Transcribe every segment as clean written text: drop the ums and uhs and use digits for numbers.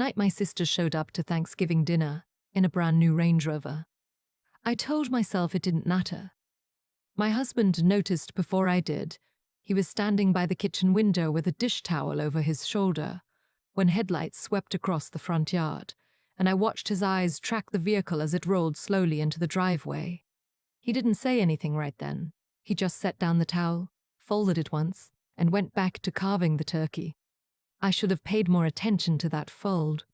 Night my sister showed up to Thanksgiving dinner in a brand new Range Rover. I told myself it didn't matter. My husband noticed before I did. He was standing by the kitchen window with a dish towel over his shoulder when headlights swept across the front yard, and I watched his eyes track the vehicle as it rolled slowly into the driveway. He didn't say anything right then. He just set down the towel, folded it once, and went back to carving the turkey. I should have paid more attention to that fold.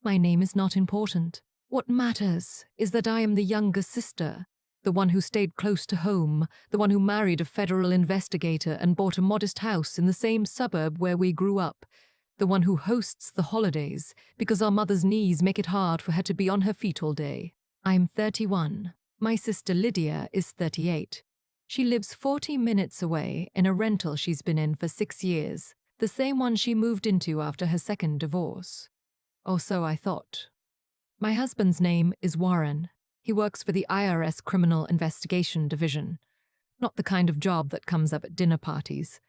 My name is not important. What matters is that I am the younger sister, the one who stayed close to home, the one who married a federal investigator and bought a modest house in the same suburb where we grew up, the one who hosts the holidays because our mother's knees make it hard for her to be on her feet all day. I'm 31. My sister Lydia is 38. She lives 40 minutes away in a rental she's been in for 6 years, the same one she moved into after her second divorce. Or so I thought. My husband's name is Warren. He works for the IRS Criminal Investigation Division. Not the kind of job that comes up at dinner parties.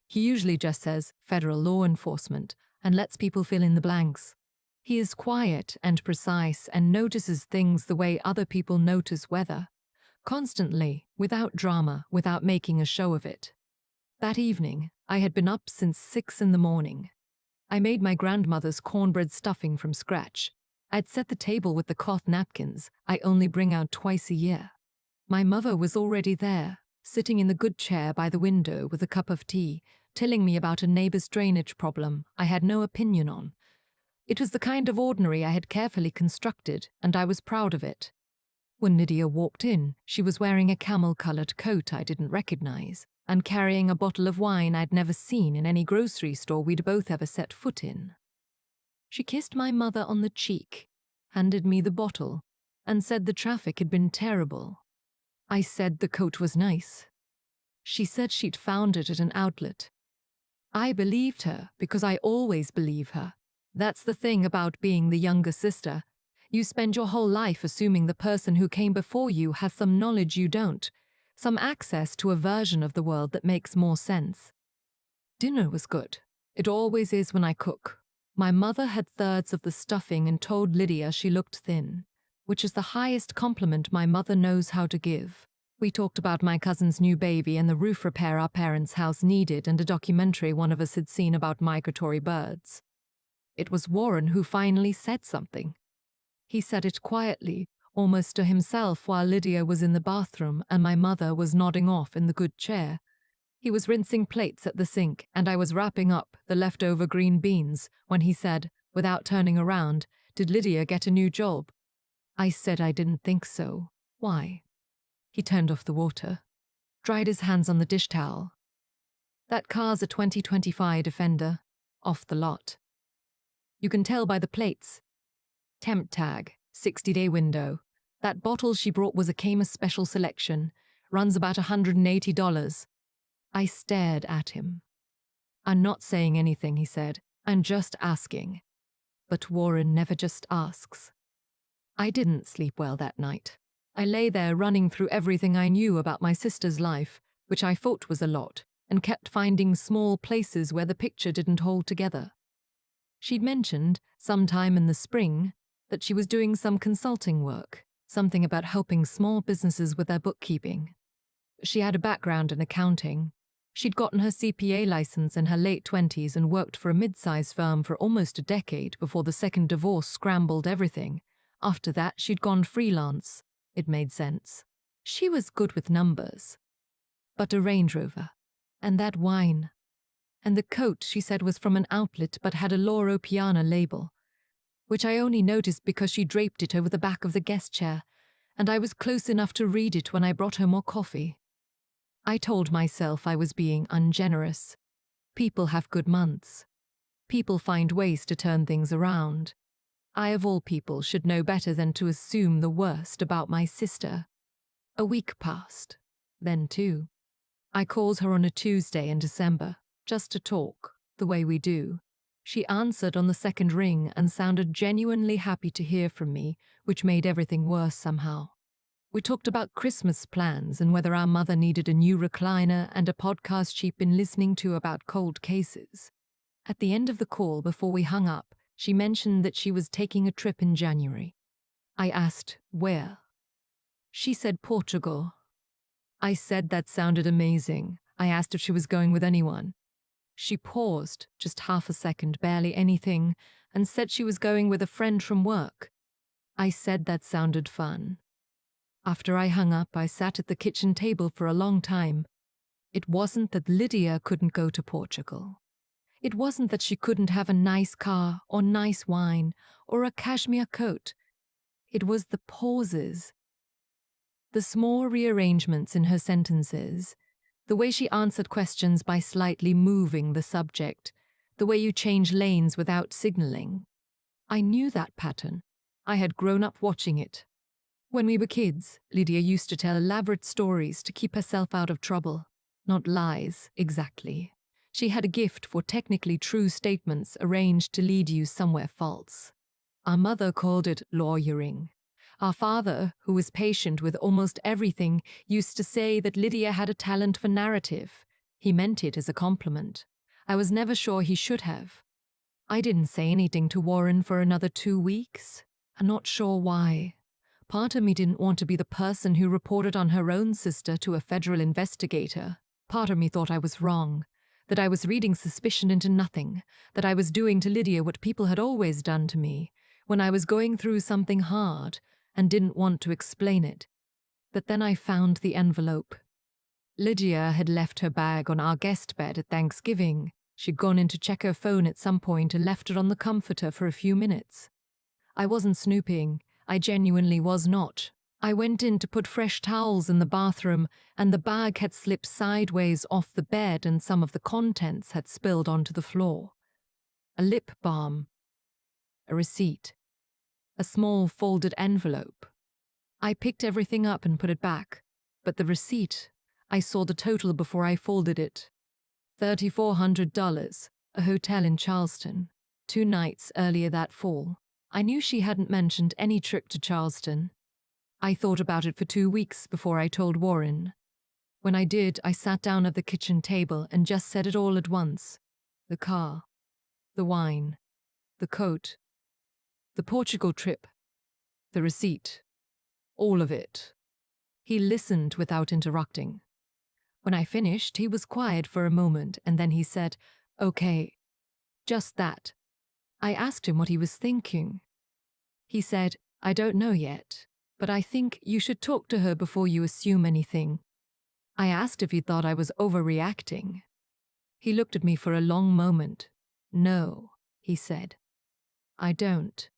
He usually just says federal law enforcement and lets people fill in the blanks. He is quiet and precise and notices things the way other people notice weather. Constantly, without drama, without making a show of it. That evening, I had been up since 6 in the morning. I made my grandmother's cornbread stuffing from scratch. I'd set the table with the cloth napkins I only bring out twice a year. My mother was already there, sitting in the good chair by the window with a cup of tea, telling me about a neighbor's drainage problem I had no opinion on. It was the kind of ordinary I had carefully constructed, and I was proud of it. When Lydia walked in, she was wearing a camel-colored coat I didn't recognize, and carrying a bottle of wine I'd never seen in any grocery store we'd both ever set foot in. She kissed my mother on the cheek, handed me the bottle, and said the traffic had been terrible. I said the coat was nice. She said she'd found it at an outlet. I believed her because I always believe her. That's the thing about being the younger sister. You spend your whole life assuming the person who came before you has some knowledge you don't, some access to a version of the world that makes more sense. Dinner was good. It always is when I cook. My mother had thirds of the stuffing and told Lydia she looked thin, which is the highest compliment my mother knows how to give. We talked about my cousin's new baby and the roof repair our parents' house needed and a documentary one of us had seen about migratory birds. It was Warren who finally said something. He said it quietly, almost to himself, while Lydia was in the bathroom and my mother was nodding off in the good chair. He was rinsing plates at the sink, and I was wrapping up the leftover green beans when he said, without turning around, "Did Lydia get a new job?" I said I didn't think so. Why? He turned off the water, dried his hands on the dish towel. That car's a 2025 Defender, off the lot. You can tell by the plates. Temp tag, 60-day window. That bottle she brought was a Camus special selection, runs about $180. I stared at him. "I'm not saying anything," he said. "I'm just asking." But Warren never just asks. I didn't sleep well that night. I lay there running through everything I knew about my sister's life, which I thought was a lot, and kept finding small places where the picture didn't hold together. She'd mentioned, sometime in the spring, that she was doing some consulting work, something about helping small businesses with their bookkeeping. She had a background in accounting. She'd gotten her CPA license in her late 20s and worked for a mid-sized firm for almost a decade before the second divorce scrambled everything. After that, she'd gone freelance. It made sense. She was good with numbers. But a Range Rover, and that wine, and the coat she said was from an outlet but had a Loro Piana label, which I only noticed because she draped it over the back of the guest chair, and I was close enough to read it when I brought her more coffee. I told myself I was being ungenerous. People have good months. People find ways to turn things around. I, of all people, should know better than to assume the worst about my sister. A week passed. Then 2. I called her on a Tuesday in December, just to talk, the way we do. She answered on the second ring and sounded genuinely happy to hear from me, which made everything worse somehow. We talked about Christmas plans and whether our mother needed a new recliner and a podcast she'd been listening to about cold cases. At the end of the call, before we hung up, She mentioned that she was taking a trip in January. I asked, where? She said Portugal. I said that sounded amazing. I asked if she was going with anyone. She paused, just half a second, barely anything, and said she was going with a friend from work. I said that sounded fun. After I hung up, I sat at the kitchen table for a long time. It wasn't that Lydia couldn't go to Portugal. It wasn't that she couldn't have a nice car or nice wine or a cashmere coat. It was the pauses, the small rearrangements in her sentences, the way she answered questions by slightly moving the subject, the way you change lanes without signaling. I knew that pattern. I had grown up watching it. When we were kids, Lydia used to tell elaborate stories to keep herself out of trouble. Not lies, exactly. She had a gift for technically true statements arranged to lead you somewhere false. Our mother called it lawyering. Our father, who was patient with almost everything, used to say that Lydia had a talent for narrative. He meant it as a compliment. I was never sure he should have. I didn't say anything to Warren for another 2 weeks. I'm not sure why. Part of me didn't want to be the person who reported on her own sister to a federal investigator. Part of me thought I was wrong, that I was reading suspicion into nothing, that I was doing to Lydia what people had always done to me, when I was going through something hard and didn't want to explain it. But then I found the envelope. Lydia had left her bag on our guest bed at Thanksgiving. She'd gone in to check her phone at some point and left it on the comforter for a few minutes. I wasn't snooping. I genuinely was not. I went in to put fresh towels in the bathroom, and the bag had slipped sideways off the bed and some of the contents had spilled onto the floor. A lip balm. A receipt. A small folded envelope. I picked everything up and put it back, but the receipt, I saw the total before I folded it. $3,400, a hotel in Charleston, 2 nights earlier that fall. I knew she hadn't mentioned any trip to Charleston. I thought about it for 2 weeks before I told Warren. When I did, I sat down at the kitchen table and just said it all at once. The car, the wine, the coat, the Portugal trip, the receipt, all of it. He listened without interrupting. When I finished, he was quiet for a moment and then he said, "Okay, just that." I asked him what he was thinking. He said, "I don't know yet, but I think you should talk to her before you assume anything." I asked if he thought I was overreacting. He looked at me for a long moment. "No," he said. "I don't."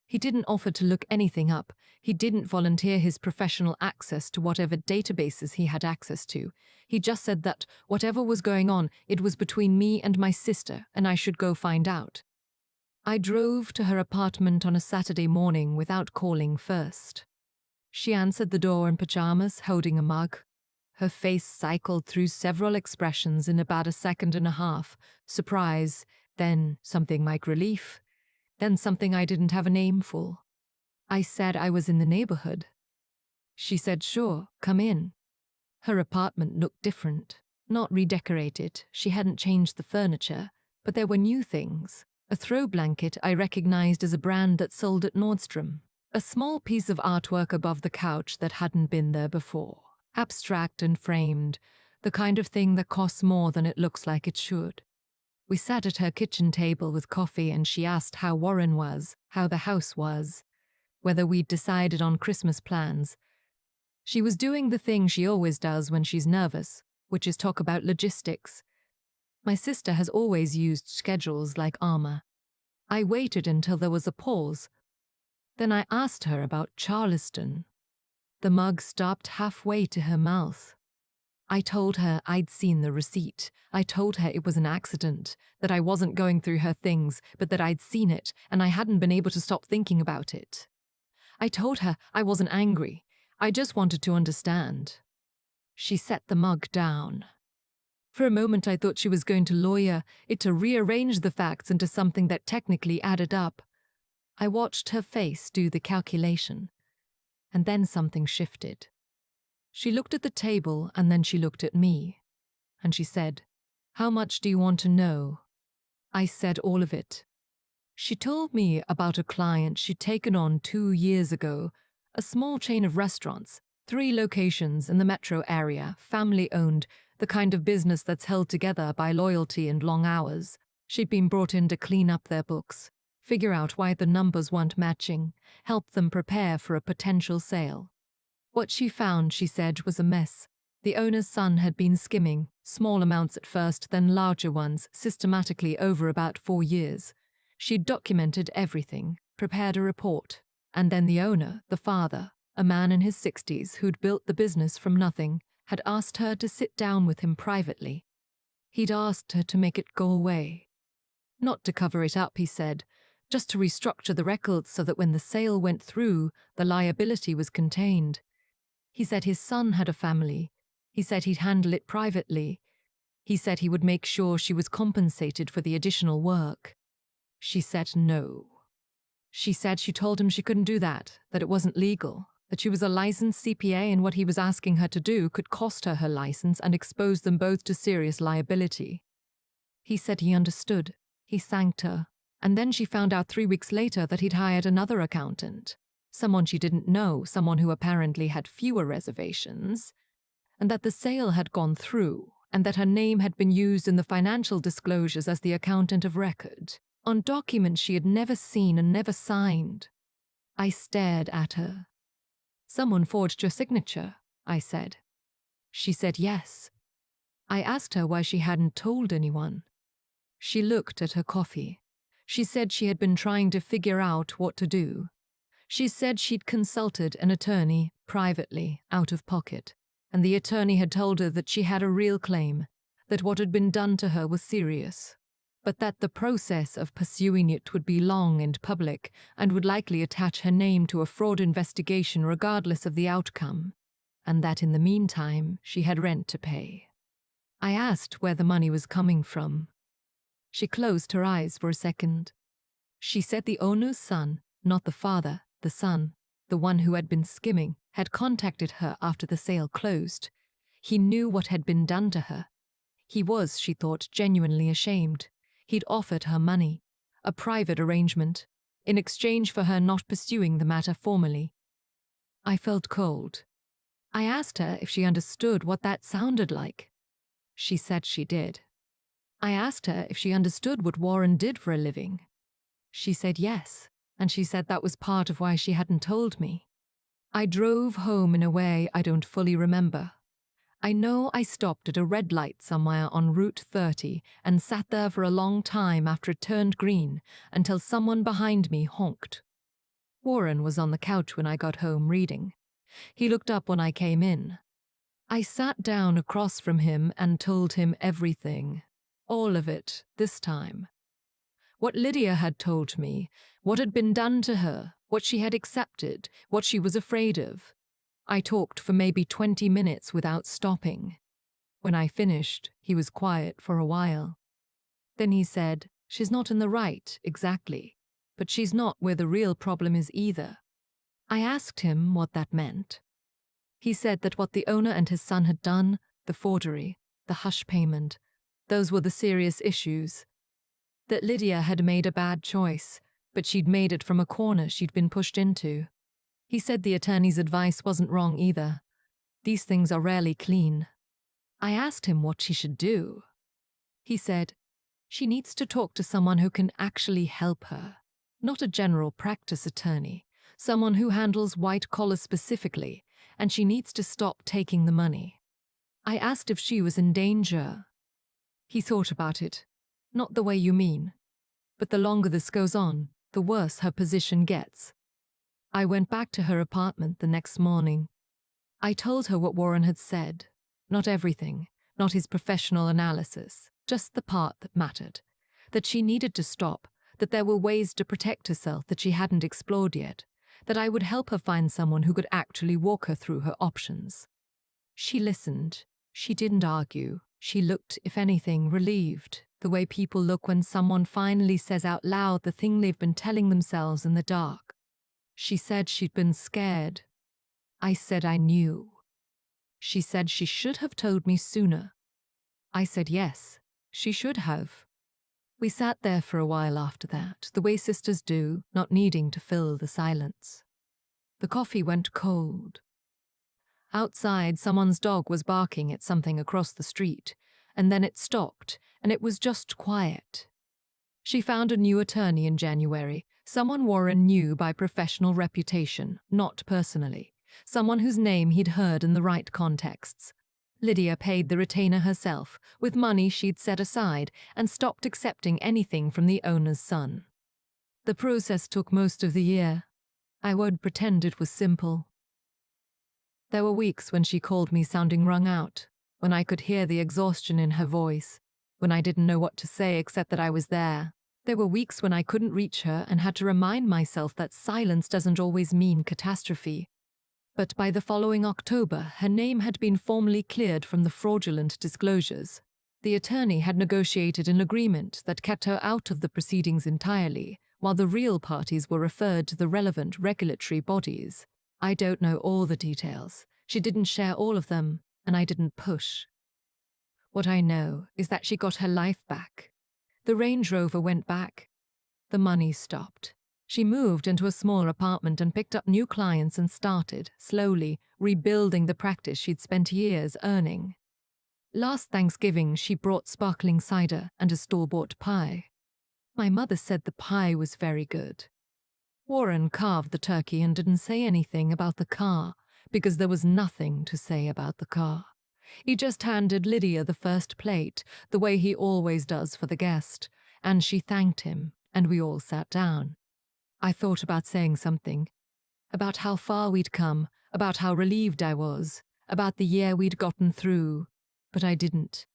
He didn't offer to look anything up. He didn't volunteer his professional access to whatever databases he had access to. He just said that whatever was going on, it was between me and my sister, and I should go find out. I drove to her apartment on a Saturday morning without calling first. She answered the door in pajamas, holding a mug. Her face cycled through several expressions in about a second and a half. Surprise, then something like relief, then something I didn't have a name for. I said I was in the neighborhood. She said, "Sure, come in." Her apartment looked different. Not redecorated, she hadn't changed the furniture, but there were new things. A throw blanket I recognized as a brand that sold at Nordstrom. A small piece of artwork above the couch that hadn't been there before. Abstract and framed, the kind of thing that costs more than it looks like it should. We sat at her kitchen table with coffee and she asked how Warren was, how the house was, whether we'd decided on Christmas plans. She was doing the thing she always does when she's nervous, which is talk about logistics. My sister has always used schedules like armor. I waited until there was a pause. Then I asked her about Charleston. The mug stopped halfway to her mouth. I told her I'd seen the receipt. I told her it was an accident, that I wasn't going through her things, but that I'd seen it and I hadn't been able to stop thinking about it. I told her I wasn't angry. I just wanted to understand. She set the mug down. For a moment I thought she was going to lawyer it to rearrange the facts into something that technically added up. I watched her face do the calculation. And then something shifted. She looked at the table and then she looked at me. And she said, "How much do you want to know?" I said all of it. She told me about a client she'd taken on 2 years ago, a small chain of restaurants, 3 locations in the metro area, family-owned, the kind of business that's held together by loyalty and long hours. She'd been brought in to clean up their books, figure out why the numbers weren't matching, help them prepare for a potential sale. What she found, she said, was a mess. The owner's son had been skimming, small amounts at first, then larger ones, systematically over about 4 years. She'd documented everything, prepared a report, and then the owner, the father, a man in his 60s who'd built the business from nothing, had asked her to sit down with him privately. He'd asked her to make it go away. Not to cover it up, he said, just to restructure the records so that when the sale went through, the liability was contained. He said his son had a family. He said he'd handle it privately. He said he would make sure she was compensated for the additional work. She said no. She said she told him she couldn't do that it wasn't legal, that she was a licensed CPA and what he was asking her to do could cost her her license and expose them both to serious liability. He said he understood. He thanked her. And then she found out 3 weeks later that he'd hired another accountant, someone she didn't know, someone who apparently had fewer reservations, and that the sale had gone through, and that her name had been used in the financial disclosures as the accountant of record, on documents she had never seen and never signed. I stared at her. "Someone forged your signature," I said. She said yes. I asked her why she hadn't told anyone. She looked at her coffee. She said she had been trying to figure out what to do. She said she'd consulted an attorney privately, out of pocket, and the attorney had told her that she had a real claim, that what had been done to her was serious, but that the process of pursuing it would be long and public and would likely attach her name to a fraud investigation regardless of the outcome, and that in the meantime she had rent to pay. I asked where the money was coming from. She closed her eyes for a second. She said the owner's son, not the father, the son, the one who had been skimming, had contacted her after the sale closed. He knew what had been done to her. He was, she thought, genuinely ashamed. He'd offered her money, a private arrangement, in exchange for her not pursuing the matter formally. I felt cold. I asked her if she understood what that sounded like. She said she did. I asked her if she understood what Warren did for a living. She said yes, and she said that was part of why she hadn't told me. I drove home in a way I don't fully remember. I know I stopped at a red light somewhere on Route 30 and sat there for a long time after it turned green until someone behind me honked. Warren was on the couch when I got home reading. He looked up when I came in. I sat down across from him and told him everything. All of it, this time. What Lydia had told me, what had been done to her, what she had accepted, what she was afraid of. I talked for maybe 20 minutes without stopping. When I finished, he was quiet for a while. Then he said, "She's not in the right, exactly, but she's not where the real problem is either." I asked him what that meant. He said that what the owner and his son had done, the forgery, the hush payment, those were the serious issues. That Lydia had made a bad choice, but she'd made it from a corner she'd been pushed into. He said the attorney's advice wasn't wrong either. These things are rarely clean. I asked him what she should do. He said, she needs to talk to someone who can actually help her, not a general practice attorney, someone who handles white collar specifically, and she needs to stop taking the money. I asked if she was in danger. He thought about it. Not the way you mean. But the longer this goes on, the worse her position gets. I went back to her apartment the next morning. I told her what Warren had said. Not everything, not his professional analysis, just the part that mattered. That she needed to stop, that there were ways to protect herself that she hadn't explored yet, that I would help her find someone who could actually walk her through her options. She listened. She didn't argue. She looked, if anything, relieved, the way people look when someone finally says out loud the thing they've been telling themselves in the dark. She said she'd been scared. I said I knew. She said she should have told me sooner. I said yes, she should have. We sat there for a while after that, the way sisters do, not needing to fill the silence. The coffee went cold. Outside, someone's dog was barking at something across the street, and then it stopped, and it was just quiet. She found a new attorney in January, someone Warren knew by professional reputation, not personally, someone whose name he'd heard in the right contexts. Lydia paid the retainer herself, with money she'd set aside, and stopped accepting anything from the owner's son. The process took most of the year. I won't pretend it was simple. There were weeks when she called me sounding wrung out, when I could hear the exhaustion in her voice, when I didn't know what to say except that I was there. There were weeks when I couldn't reach her and had to remind myself that silence doesn't always mean catastrophe. But by the following October, her name had been formally cleared from the fraudulent disclosures. The attorney had negotiated an agreement that kept her out of the proceedings entirely, while the real parties were referred to the relevant regulatory bodies. I don't know all the details. She didn't share all of them, and I didn't push. What I know is that she got her life back. The Range Rover went back. The money stopped. She moved into a small apartment and picked up new clients and started, slowly, rebuilding the practice she'd spent years earning. Last Thanksgiving, she brought sparkling cider and a store-bought pie. My mother said the pie was very good. Warren carved the turkey and didn't say anything about the car, because there was nothing to say about the car. He just handed Lydia the first plate, the way he always does for the guest, and she thanked him, and we all sat down. I thought about saying something, about how far we'd come, about how relieved I was, about the year we'd gotten through, but I didn't.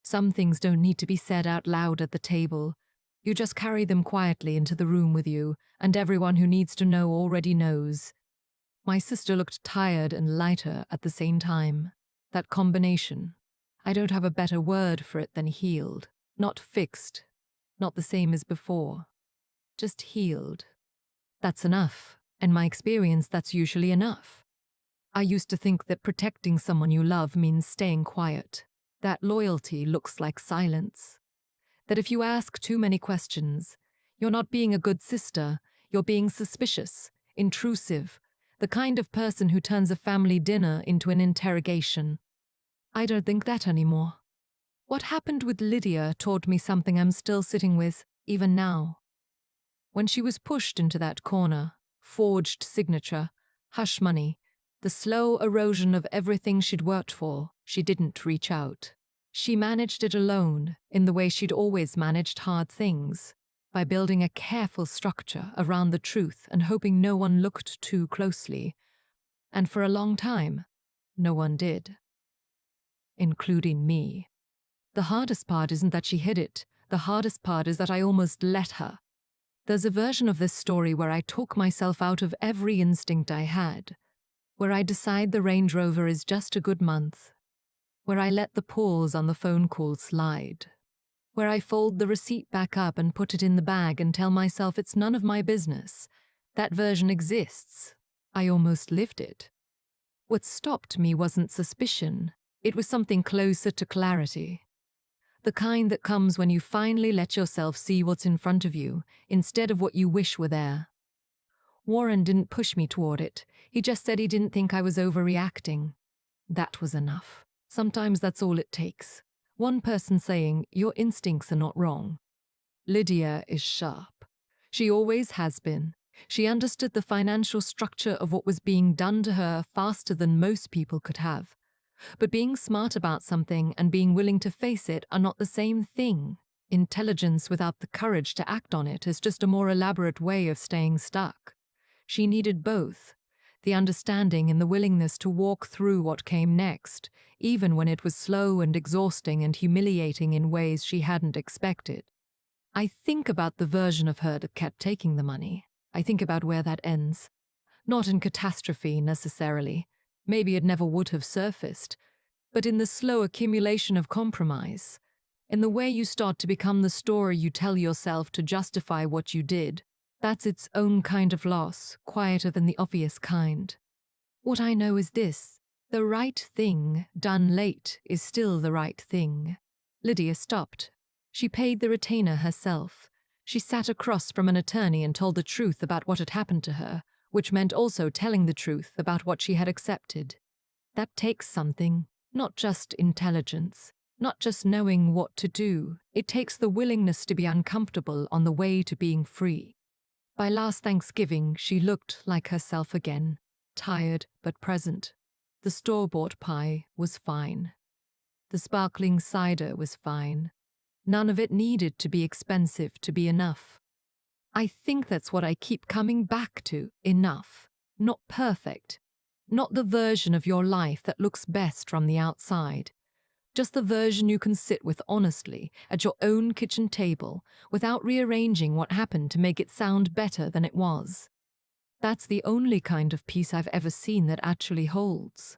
Some things don't need to be said out loud at the table. You just carry them quietly into the room with you, and everyone who needs to know already knows. My sister looked tired and lighter at the same time. That combination. I don't have a better word for it than healed. Not fixed. Not the same as before. Just healed. That's enough. In my experience, that's usually enough. I used to think that protecting someone you love means staying quiet. That loyalty looks like silence. That if you ask too many questions, you're not being a good sister, you're being suspicious, intrusive, the kind of person who turns a family dinner into an interrogation. I don't think that anymore. What happened with Lydia taught me something I'm still sitting with, even now. When she was pushed into that corner, forged signature, hush money, the slow erosion of everything she'd worked for, she didn't reach out. She managed it alone, in the way she'd always managed hard things, by building a careful structure around the truth and hoping no one looked too closely. And for a long time, no one did. Including me. The hardest part isn't that she hid it. The hardest part is that I almost let her. There's a version of this story where I talk myself out of every instinct I had, where I decide the Range Rover is just a good month, where I let the pause on the phone call slide, where I fold the receipt back up and put it in the bag and tell myself it's none of my business. That version exists. I almost lived it. What stopped me wasn't suspicion. It was something closer to clarity. The kind that comes when you finally let yourself see what's in front of you, instead of what you wish were there. Warren didn't push me toward it. He just said he didn't think I was overreacting. That was enough. Sometimes that's all it takes. One person saying, your instincts are not wrong. Lydia is sharp. She always has been. She understood the financial structure of what was being done to her faster than most people could have. But being smart about something and being willing to face it are not the same thing. Intelligence without the courage to act on it is just a more elaborate way of staying stuck. She needed both, the understanding and the willingness to walk through what came next, even when it was slow and exhausting and humiliating in ways she hadn't expected. I think about the version of her that kept taking the money. I think about where that ends. Not in catastrophe, necessarily. Maybe it never would have surfaced, but in the slow accumulation of compromise, in the way you start to become the story you tell yourself to justify what you did. That's its own kind of loss, quieter than the obvious kind. What I know is this: the right thing, done late, is still the right thing. Lydia stopped. She paid the retainer herself. She sat across from an attorney and told the truth about what had happened to her, which meant also telling the truth about what she had accepted. That takes something, not just intelligence, not just knowing what to do. It takes the willingness to be uncomfortable on the way to being free. By last Thanksgiving, she looked like herself again, tired but present. The store-bought pie was fine. The sparkling cider was fine. None of it needed to be expensive to be enough. I think that's what I keep coming back to, enough. Not perfect. Not the version of your life that looks best from the outside. Just the version you can sit with honestly at your own kitchen table without rearranging what happened to make it sound better than it was. That's the only kind of peace I've ever seen that actually holds.